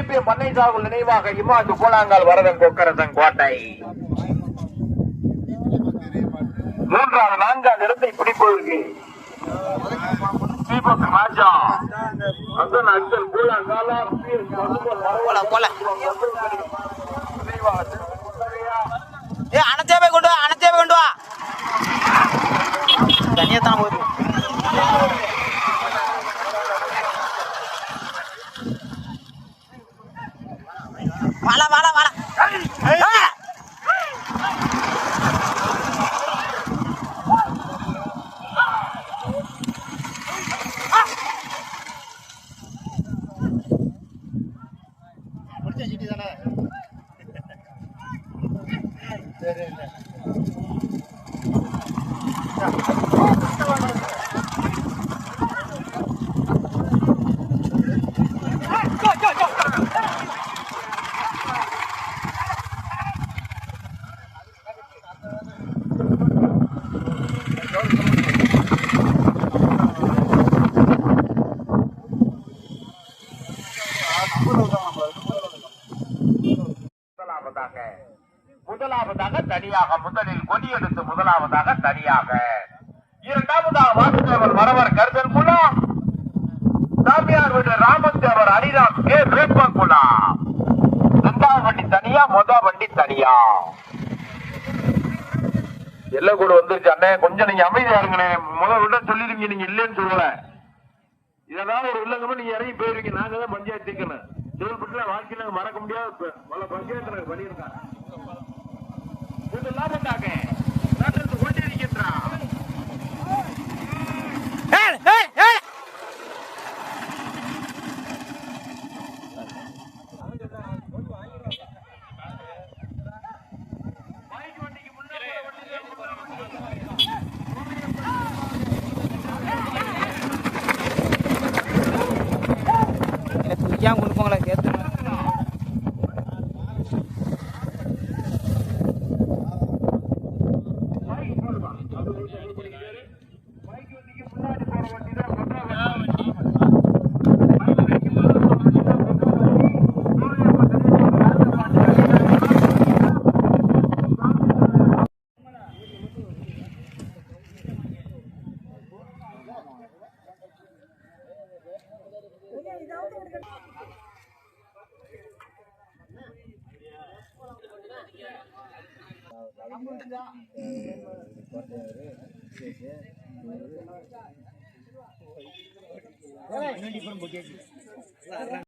எழுப்பிய பண்ணை சாகுல் நினைவாக இமாது கூழாங்கால் வரதன் கொக்கரசன் கோட்டை. மூன்றாவது நான்காவது இடத்தை பிடிப்பதற்கு தீபக் ராஜா அசன் அக்சல் கூழாங்காலா அனைத்தே போய் கொண்டு வா, அனைத்தே போய் கொண்டு வா. தனியத்தான் போகுது. வாழ வாழ வாழ முதலாவதாக தனியாக முதலில் கொடியெடுத்து முதலாவதாக தனியாக இரண்டாவதாக வாசுதேவர் வரவர் கருதல் குலாம் சாமியார் வீடு ராமதேவர் ஹரிராம் கே வேப்பன் குலாம். இரண்டாவது வண்டி தனியா வண்டி தனியா எல்லாம் கூட வந்துருச்சு. அண்ணே கொஞ்சம் நீங்க அமைதியா இருங்கண்ணே. முதல் விட சொல்லிருங்க, நீங்க இல்லைன்னு சொல்லல. இதனால ஒரு இல்லங்கமா நீங்க இறங்கி போயிருவீங்க. நாங்க தான் பஞ்சாயத்து தீக்கணும். செயல்பட்டு வாழ்க்கையில மறக்க முடியாது. பல பஞ்சாயத்து பண்ணியிருக்காங்க. லாபத்தாக நடந்து கொண்டிருக்கின்றான். ஏன் கொண்டு போங்களா ஏத்து